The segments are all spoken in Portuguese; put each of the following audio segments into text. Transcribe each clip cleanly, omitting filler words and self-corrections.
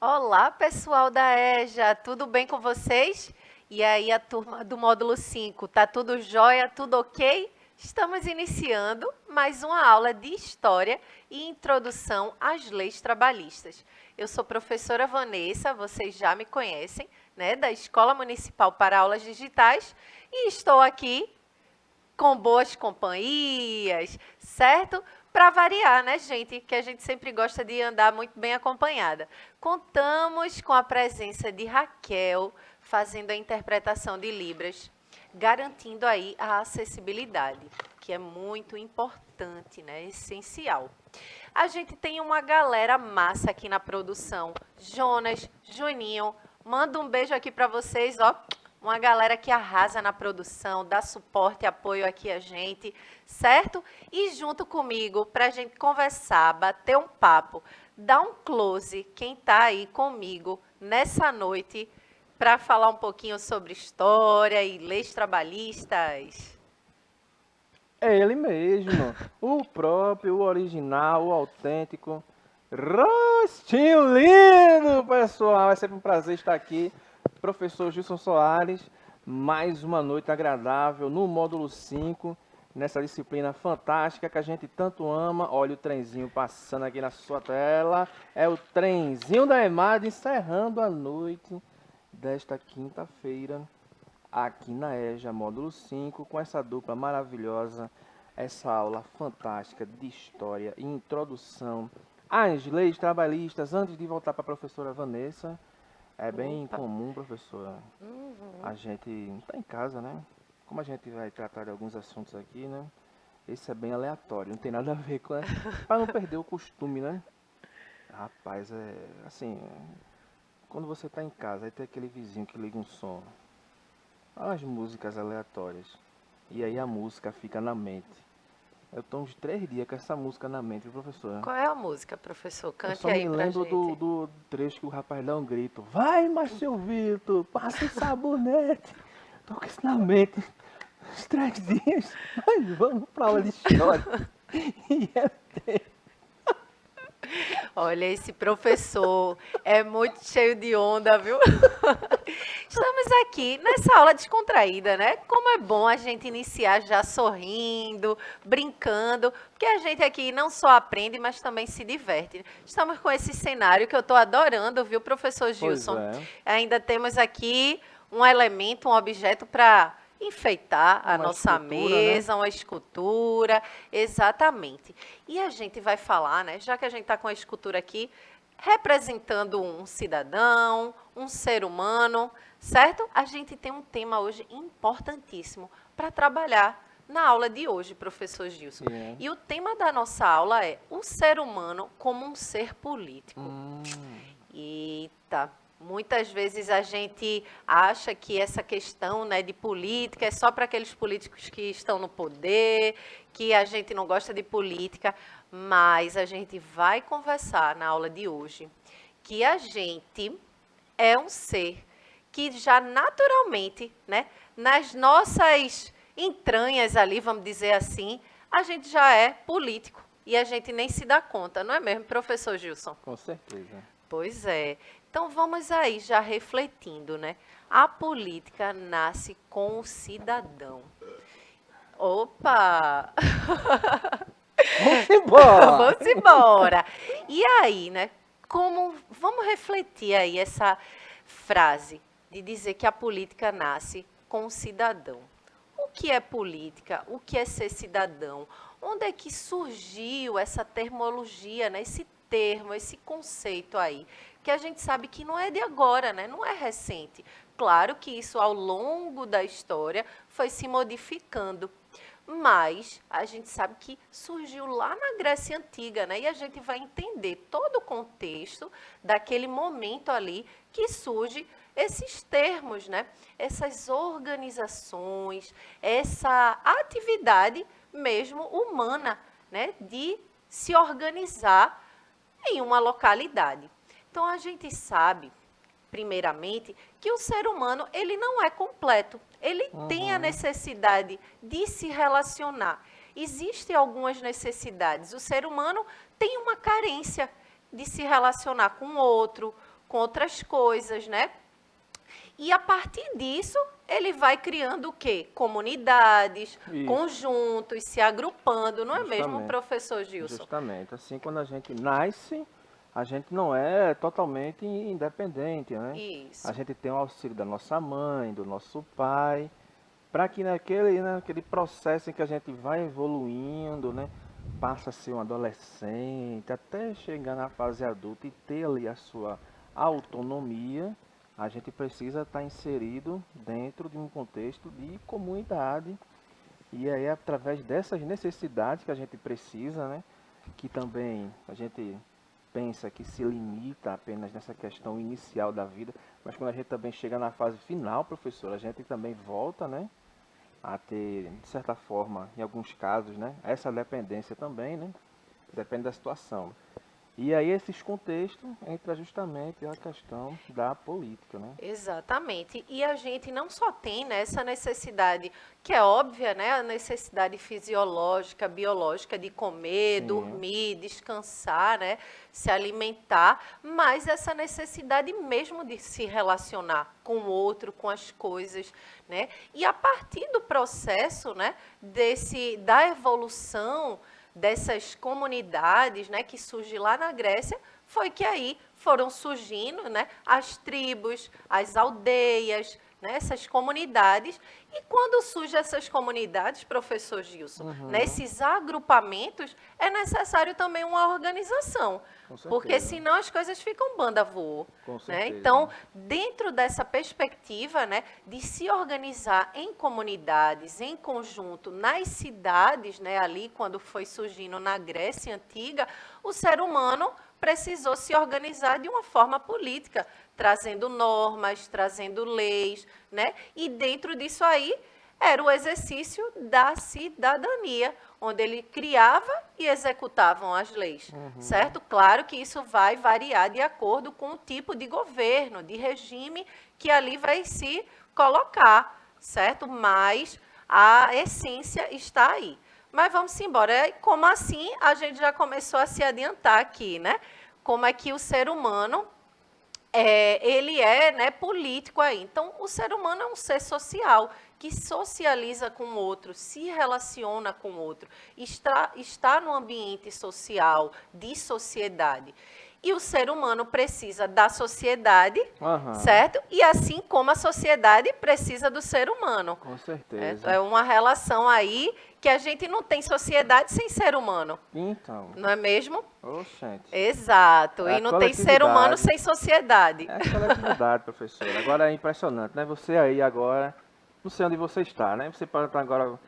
Olá, pessoal da EJA, tudo bem com vocês? E aí, a turma do módulo 5, tá tudo jóia, tudo ok? Estamos iniciando mais uma aula de História e Introdução às Leis Trabalhistas. Eu sou professora Vanessa, vocês já me conhecem, né, da Escola Municipal para Aulas Digitais, e estou aqui com boas companhias, certo? Para variar, né, gente? Que a gente sempre gosta de andar muito bem acompanhada. Contamos com a presença de Raquel, fazendo a interpretação de Libras, garantindo aí a acessibilidade, que é muito importante, né? Essencial. A gente tem uma galera massa aqui na produção. Jonas, Juninho, manda um beijo aqui para vocês, ó. Uma galera que arrasa na produção, dá suporte e apoio aqui a gente, certo? E junto comigo, para a gente conversar, bater um papo, dar um close, quem está aí comigo nessa noite, para falar um pouquinho sobre história e leis trabalhistas. É ele mesmo, o próprio, o original, o autêntico. Rostinho lindo, pessoal! É sempre um prazer estar aqui. Professor Gilson Soares, mais uma noite agradável no módulo 5, nessa disciplina fantástica que a gente tanto ama. Olha o trenzinho passando aqui na sua tela. É o trenzinho da EMAD encerrando a noite desta quinta-feira aqui na EJA, módulo 5, com essa dupla maravilhosa, essa aula fantástica de história e introdução às leis trabalhistas. Antes de voltar para a professora Vanessa, é bem Opa. comum, professora, a gente está em casa, né? Como a gente vai tratar de alguns assuntos aqui, né? Esse é bem aleatório, não tem nada a ver com... Para não perder o costume, né? Rapaz, é assim, quando você está em casa, aí tem aquele vizinho que liga um som, as músicas aleatórias. E aí a música fica na mente. Eu tô uns 3 dias com essa música na mente, viu, professora? Qual é a música, professor? Eu Cante só aí me pra lembro do, gente. do trecho que o rapaz dá um grito. Vai, Márcio Vitor, passa o sabonete. Tô com isso na mente. Uns 3 dias. Mas vamos pra aula de história. E é Olha, esse professor é muito cheio de onda, viu? Estamos aqui nessa aula descontraída, né? Como é bom a gente iniciar já sorrindo, brincando, porque a gente aqui não só aprende, mas também se diverte. Estamos com esse cenário que eu estou adorando, viu, professor Pois Gilson? é. Ainda temos aqui um elemento, um objeto para enfeitar a Uma nossa escultura, né? mesa, uma escultura, exatamente. E a gente vai falar, né, já que a gente está com a escultura aqui, representando um cidadão, um ser humano, certo? A gente tem um tema hoje importantíssimo para trabalhar na aula de hoje, professor Gilson. Que é. E o tema da nossa aula é o ser humano como um ser político. Hum, Eita, muitas vezes a gente acha que essa questão, né, de política é só para aqueles políticos que estão no poder, que a gente não gosta de política, mas a gente vai conversar na aula de hoje que a gente é um ser que já naturalmente, né, nas nossas entranhas ali, vamos dizer assim, a gente já é político e a gente nem se dá conta, não é mesmo, professor Gilson? com certeza. Pois é. Então vamos aí já refletindo, né? A política nasce com o cidadão. Opa! Vamos embora! Vamos embora. E aí, né? Como vamos refletir aí essa frase de dizer que a política nasce com o cidadão. O que é política? O que é ser cidadão? Onde é que surgiu essa termologia, né? Esse termo, esse conceito aí, que a gente sabe que não é de agora, né? Não é recente. Claro que isso ao longo da história foi se modificando, mas a gente sabe que surgiu lá na Grécia Antiga, né? E a gente vai entender todo o contexto daquele momento ali que surge esses termos, né? Essas organizações, essa atividade mesmo humana, né? De se organizar em uma localidade. Então a gente sabe, primeiramente, que o ser humano ele não é completo. Ele tem a Uhum. necessidade de se relacionar. Existem algumas necessidades. O ser humano tem uma carência de se relacionar com o outro, com outras coisas, né? E a partir disso, ele vai criando o quê? Comunidades, Isso. conjuntos, se agrupando, não é mesmo, Justamente. professor Gilson? Justamente. Assim, quando a gente nasce, a gente não é totalmente independente, né? Isso. A gente tem o auxílio da nossa mãe, do nosso pai, para que naquele processo em que a gente vai evoluindo, né? Passa a ser um adolescente, até chegar na fase adulta e ter ali a sua autonomia, a gente precisa estar inserido dentro de um contexto de comunidade. E aí, através dessas necessidades que a gente precisa, né? Que também a gente pensa que se limita apenas nessa questão inicial da vida, mas quando a gente também chega na fase final, professor, a gente também volta, né, a ter, de certa forma, em alguns casos, né, essa dependência também, né, depende da situação. E aí esses contextos entra justamente a questão da política, né? Exatamente. E a gente não só tem, né, essa necessidade, que é óbvia, né, a necessidade fisiológica, biológica de comer, Sim. dormir, descansar, né, se alimentar, mas essa necessidade mesmo de se relacionar com o outro, com as coisas, né? E a partir do processo, né, da evolução dessas comunidades, né, que surge lá na Grécia, foi que aí foram surgindo, né, as tribos, as aldeias, né, essas comunidades. E quando surgem essas comunidades, professor Gilson, nesses agrupamentos, é necessário também uma organização. Com certeza. Porque senão as coisas ficam banda voa. Com Né? certeza. Então, dentro dessa perspectiva, né, de se organizar em comunidades, em conjunto, nas cidades, né, ali quando foi surgindo na Grécia Antiga, o ser humano precisou se organizar de uma forma política, trazendo normas, trazendo leis, né? E dentro disso aí era o exercício da cidadania, onde ele criava e executavam as leis, certo? Claro que isso vai variar de acordo com o tipo de governo, de regime que ali vai se colocar, certo? Mas a essência está aí. Mas vamos embora. Como assim a gente já começou a se adiantar aqui, né? Como é que o ser humano ele é, né, político aí. Então, o ser humano é um ser social, que socializa com o outro, se relaciona com o outro, está no ambiente social, de sociedade. E o ser humano precisa da sociedade, certo? E assim como a sociedade precisa do ser humano. Com certeza. É uma relação aí que a gente não tem sociedade sem ser humano. Então. Não é mesmo? Oxente. Exato. É e não tem ser humano sem sociedade. É a coletividade, professor. Agora é impressionante, né? Você aí agora, não sei onde você está, né? Você pode estar agora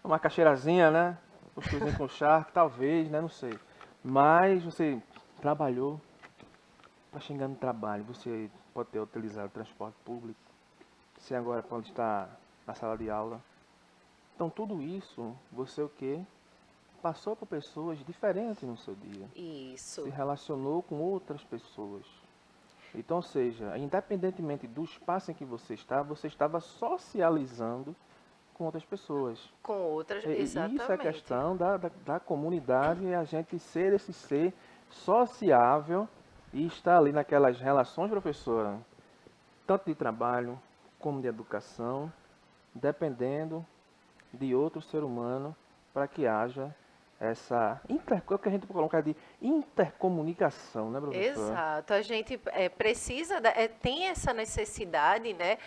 uma cacheirazinha, né? Um cozinho com charque, talvez, né? Não sei. Mas você trabalhou, está chegando no trabalho, você pode ter utilizado o transporte público, você agora pode estar na sala de aula. Então tudo isso, você o quê? Passou por pessoas diferentes no seu dia. Isso. Se relacionou com outras pessoas. Então, ou seja, independentemente do espaço em que você estava socializando com outras pessoas. Com outras, exatamente. Isso é questão da comunidade, a gente ser esse ser sociável e estar ali naquelas relações, professora, tanto de trabalho como de educação, dependendo de outro ser humano para que haja essa o que a gente pode colocar de intercomunicação, né, professora? Exato. A gente precisa, tem essa necessidade, né,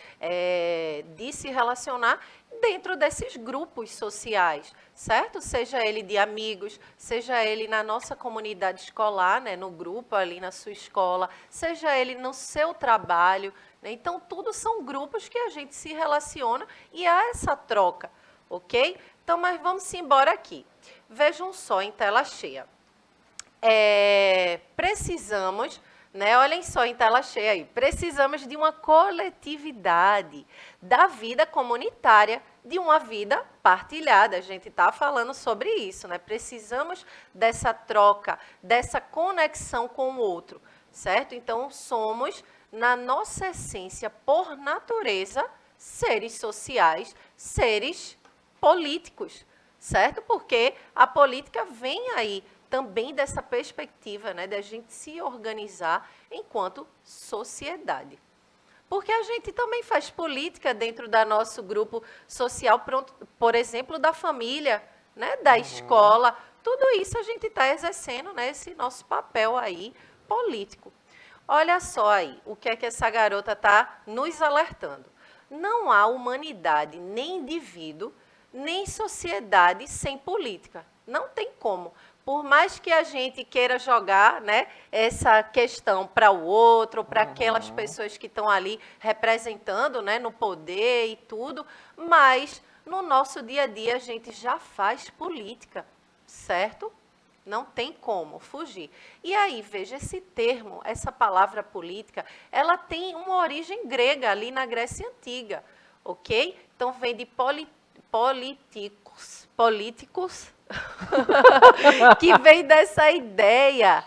de se relacionar dentro desses grupos sociais, certo? Seja ele de amigos, seja ele na nossa comunidade escolar, né, no grupo ali na sua escola, seja ele no seu trabalho, né? Então, tudo são grupos que a gente se relaciona e há essa troca, ok? Então, mas vamos embora aqui. Vejam só em tela cheia. Precisamos, né? Olhem só em tela cheia aí. Precisamos de uma coletividade, da vida comunitária, de uma vida partilhada. A gente está falando sobre isso, né? Precisamos dessa troca, dessa conexão com o outro, certo? Então, somos, na nossa essência, por natureza, seres sociais, seres políticos, certo? Porque a política vem aí também dessa perspectiva, né, da gente se organizar enquanto sociedade. Porque a gente também faz política dentro do nosso grupo social, por exemplo, da família, né, da escola. Tudo isso a gente está exercendo, né, esse nosso papel aí político. Olha só aí, o que é que essa garota está nos alertando. Não há humanidade, nem indivíduo, nem sociedade sem política. Não tem como. Por mais que a gente queira jogar, né, essa questão para o outro, para aquelas pessoas que estão ali representando, né, no poder e tudo, mas no nosso dia a dia a gente já faz política, certo? Não tem como fugir. E aí, veja, esse termo, essa palavra política, ela tem uma origem grega ali na Grécia Antiga, ok? Então, vem de políticos, que vem dessa ideia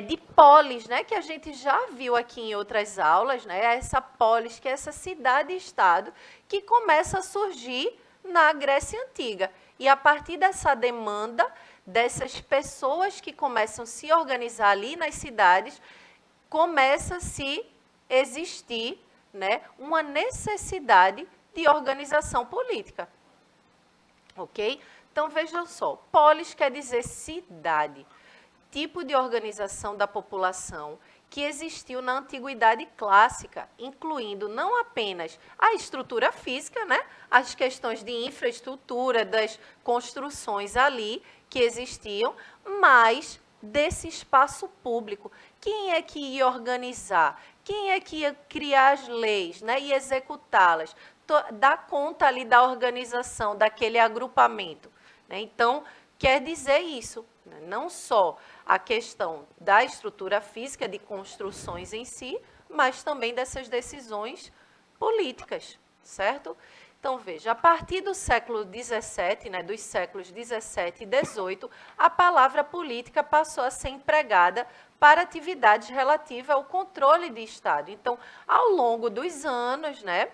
de polis, né, que a gente já viu aqui em outras aulas, né, essa polis, que é essa cidade-estado, que começa a surgir na Grécia Antiga. E a partir dessa demanda, dessas pessoas que começam a se organizar ali nas cidades, começa a se existir, né, uma necessidade de organização política. Ok? Então, vejam só, polis quer dizer cidade, tipo de organização da população que existiu na antiguidade clássica, incluindo não apenas a estrutura física, né, as questões de infraestrutura, das construções ali que existiam, mas desse espaço público. Quem é que ia organizar? Quem é que ia criar as leis, né, e executá-las? Dar conta ali da organização, daquele agrupamento. Né? Então, quer dizer isso, né? Não só a questão da estrutura física, de construções em si, mas também dessas decisões políticas, certo? Então, veja, a partir do século XVII, né, dos séculos XVII e XVIII, a palavra política passou a ser empregada para atividades relativas ao controle de Estado. Então, ao longo dos anos, né,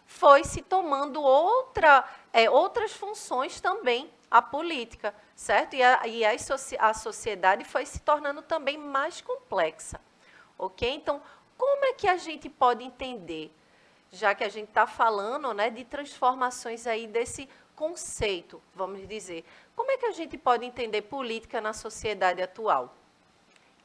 foi se tomando outras funções também a política, certo? E a sociedade foi se tornando também mais complexa, ok? Então, como é que a gente pode entender, já que a gente está falando, né, de transformações aí desse conceito, vamos dizer, como é que a gente pode entender política na sociedade atual?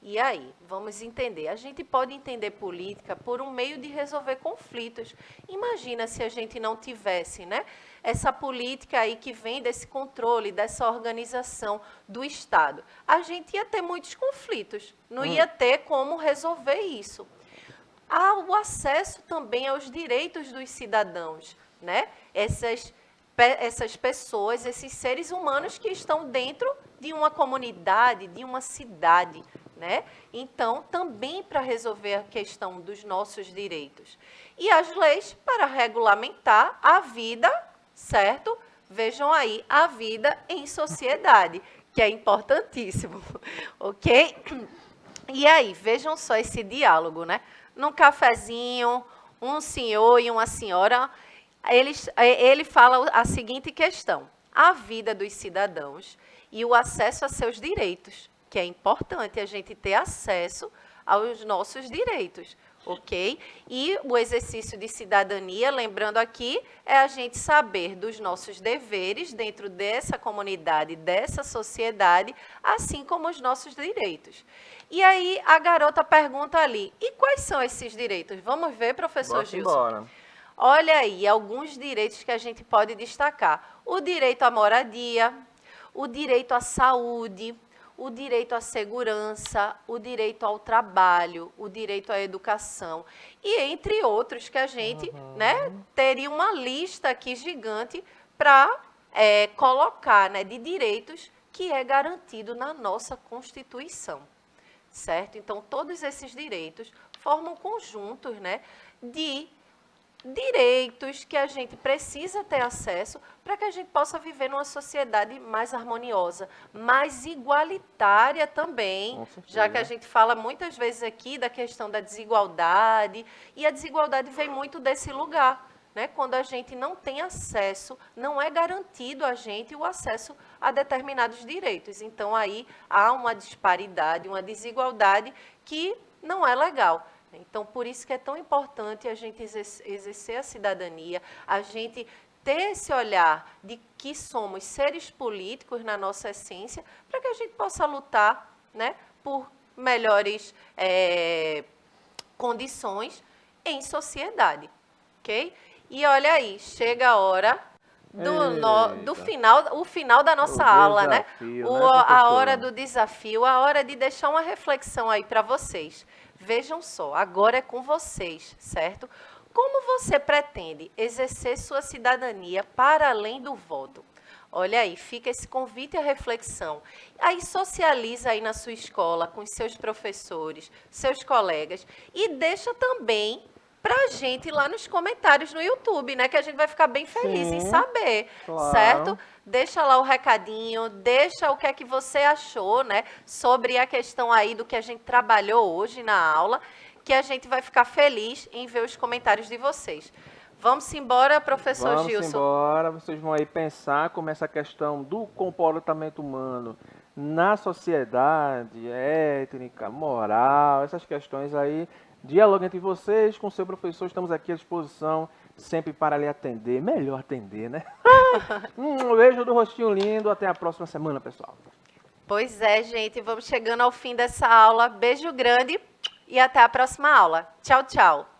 E aí, vamos entender. A gente pode entender política por um meio de resolver conflitos. Imagina se a gente não tivesse, né, essa política aí que vem desse controle, dessa organização do Estado. A gente ia ter muitos conflitos, não ia ter como resolver isso. Há o acesso também aos direitos dos cidadãos, né? Essas pessoas, esses seres humanos que estão dentro de uma comunidade, de uma cidade, né? Então, também para resolver a questão dos nossos direitos. E as leis para regulamentar a vida, certo? Vejam aí, a vida em sociedade, que é importantíssimo, ok? E aí, vejam só esse diálogo, né? Num cafezinho, um senhor e uma senhora, ele fala a seguinte questão: a vida dos cidadãos e o acesso a seus direitos, que é importante a gente ter acesso aos nossos direitos, ok? E o exercício de cidadania, lembrando aqui, é a gente saber dos nossos deveres dentro dessa comunidade, dessa sociedade, assim como os nossos direitos. E aí a garota pergunta ali, e quais são esses direitos? Vamos ver, professor Gilson? Embora. Olha aí, alguns direitos que a gente pode destacar. O direito à moradia, o direito à saúde, o direito à segurança, o direito ao trabalho, o direito à educação, e entre outros que a gente, né, teria uma lista aqui gigante para colocar, né, de direitos que é garantido na nossa Constituição, certo? Então, todos esses direitos formam conjuntos, né, de direitos que a gente precisa ter acesso para que a gente possa viver numa sociedade mais harmoniosa, mais igualitária também, já que a gente fala muitas vezes aqui da questão da desigualdade, e a desigualdade vem muito desse lugar, né? Quando a gente não tem acesso, não é garantido a gente o acesso a determinados direitos. Então, aí há uma disparidade, uma desigualdade que não é legal. Então, por isso que é tão importante a gente exercer a cidadania, a gente ter esse olhar de que somos seres políticos na nossa essência, para que a gente possa lutar, né, por melhores condições em sociedade, ok? E olha aí, chega a hora do final, o final da nossa aula, né? Desafio, A hora professora? do desafio, a hora de deixar uma reflexão aí para vocês. Vejam só, agora é com vocês, certo? Como você pretende exercer sua cidadania para além do voto? Olha aí, fica esse convite à reflexão. Aí socializa aí na sua escola com os seus professores, seus colegas e deixa também pra gente lá nos comentários no YouTube, né? Que a gente vai ficar bem feliz em Sim, saber, claro. certo? Deixa lá o recadinho, deixa o que é que você achou, né? Sobre a questão aí do que a gente trabalhou hoje na aula, que a gente vai ficar feliz em ver os comentários de vocês. Vamos embora, professor Vamos Gilson. embora, vocês vão aí pensar como essa questão do comportamento humano na sociedade, étnica, moral, essas questões aí. Dialogue entre vocês com o seu professor, estamos aqui à disposição, sempre para lhe atender, melhor atender, né? Um beijo do rostinho lindo, até a próxima semana, pessoal. Pois é, gente, vamos chegando ao fim dessa aula. Beijo grande e até a próxima aula. Tchau, tchau.